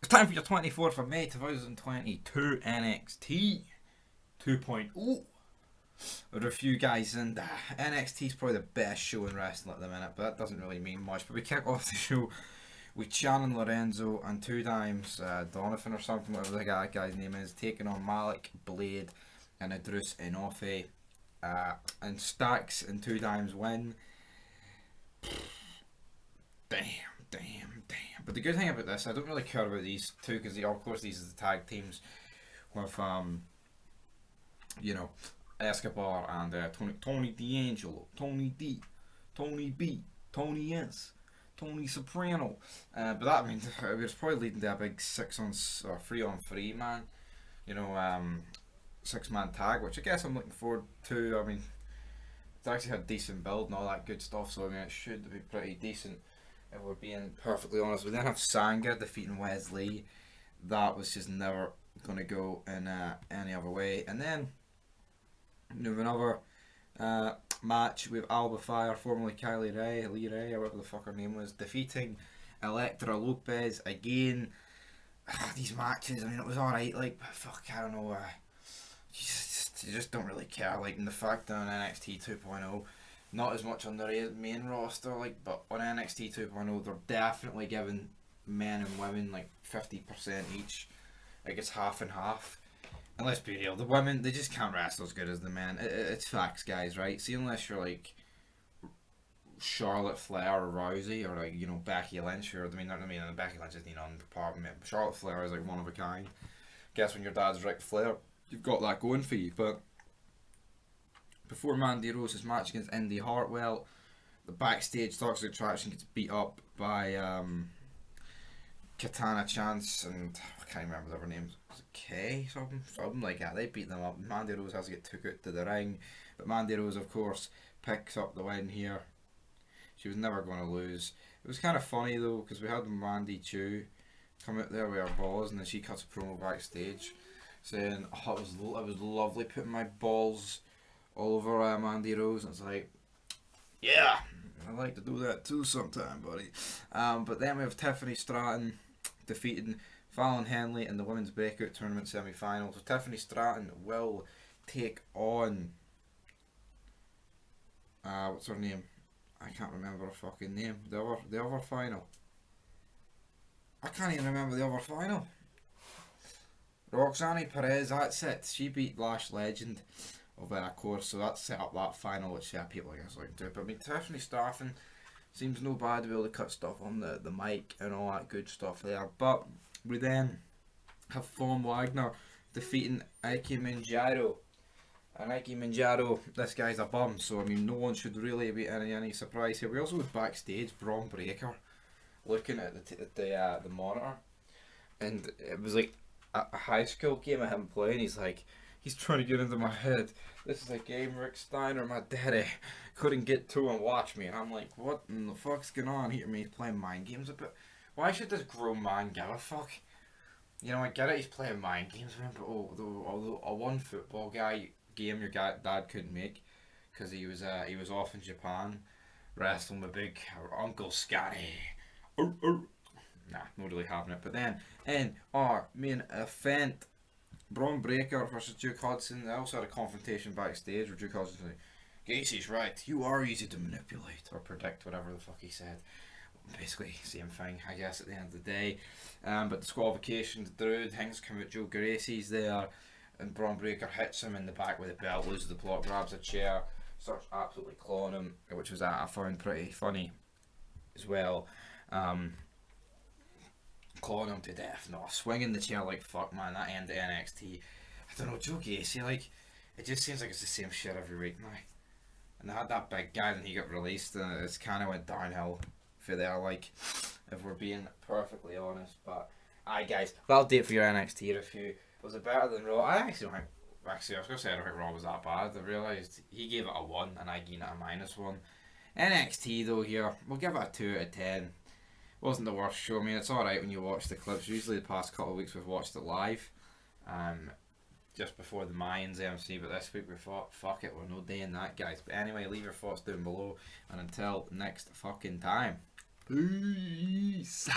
Time for your 24th of May 2022 NXT 2.0 review, guys. And NXT is probably the best show in wrestling at the minute, but that doesn't really mean much. But we kick off the show with Shannon Lorenzo and two times Donovan or something, whatever the guy's name is, taking on Malik, Blade, and Idris Enofe. And Stacks and two times win. Damn. But the good thing about this, I don't really care about these two because of course these are the tag teams with you know, Escobar and Tony D'Angelo, Tony D, Tony B, Tony S, Tony Soprano. But that means it was probably leading to a big 3-on-3 man, you know, 6-man tag, which I guess I'm looking forward to. I mean, it's actually had decent build and all that good stuff, so I mean it should be pretty decent if we're being perfectly honest. We then have Sanga defeating Wesley. That was just never going to go in any other way. And then we have another match with Alba Fire, formerly Lee Ray, or whatever the fuck her name was, defeating Elektra Lopez again. These matches, I mean, it was alright, like, fuck, I don't know, you just don't really care, like, in the fact that on NXT 2.0, not as much on the main roster, like, but on NXT 2.0, they're definitely giving men and women, like, 50% each. Like, it's half and half. And let's be real, the women, they just can't wrestle as good as the men. It's facts, guys, right? See, unless you're, like, Charlotte Flair or Rousey, or, like, you know, Becky Lynch, or, Becky Lynch isn't even on the department. Charlotte Flair is, like, one of a kind. Guess when your dad's Ric Flair, you've got that going for you, but before Mandy Rose's match against Indy Hartwell, the backstage Toxic Attraction gets beat up by Katana Chance and I can't remember their names. Was it Kay? Something like that. They beat them up. Mandy Rose has to get took out to the ring, but Mandy Rose, of course, picks up the win here. She was never going to lose. It was kind of funny though because we had Mandy Chu come out there with her balls, and then she cuts a promo backstage saying, "Oh, it was lovely putting my balls all over Mandy Rose," and it's like, yeah, I like to do that too sometime, buddy. But then we have Tiffany Stratton defeating Fallon Henley in the Women's Breakout Tournament semi-final. So Tiffany Stratton will take on, what's her name? I can't remember her fucking name. The other final. I can't even remember the other final. Roxanne Perez, that's it. She beat Lash Legend of course, so that set up that final, which people I guess like to. But I mean, Tiffany Stratton seems no bad to be able to cut stuff on the mic and all that good stuff there. But we then have Von Wagner defeating Ike Manjaro. And Ike Manjaro, this guy's a bum, so I mean, no one should really be any surprise here. We also had backstage Bron Breakker looking at the monitor, and it was like a high school game of him playing. He's trying to get into my head. This is a game Rick Steiner, my daddy, couldn't get to and watch me. And I'm like, what in the fuck's going on here? I mean, he's playing mind games a bit. Why should this grown man give a fuck? You know, I get it, he's playing mind games, man, but a one football game your dad couldn't make because he was off in Japan wrestling with big Uncle Scotty. Nah, not really having it. But then in our main event, Bron Breakker versus Duke Hudson. They also had a confrontation backstage where Duke Hudson said, "Casey's right, you are easy to manipulate," or predict, whatever the fuck he said. Basically, same thing, I guess, at the end of the day. But disqualification to Druid, things come out, Joe Gracie's there, and Bron Breakker hits him in the back with a belt, loses the plot, grabs a chair, starts absolutely clawing him, which was I found pretty funny as well. Clawing him to death, no, swinging the chair like fuck, man. That end of NXT, I don't know, Joe Gacy, like, it just seems like it's the same shit every week now. And they had that big guy, and he got released, and it's kind of went downhill for there, like, if we're being perfectly honest. But aye, guys, that'll do it for your NXT review. Was it better than Raw? I was gonna say I don't think Raw was that bad. I realised he gave it a 1 and I gave it a -1. NXT though here, we'll give it a 2 out of 10. Wasn't the worst show. I mean, it's alright when you watch the clips. Usually the past couple of weeks we've watched it live, just before the Mayans MC, but this week we thought, fuck it, we're no doing that, guys. But anyway, leave your thoughts down below, and until next fucking time, peace.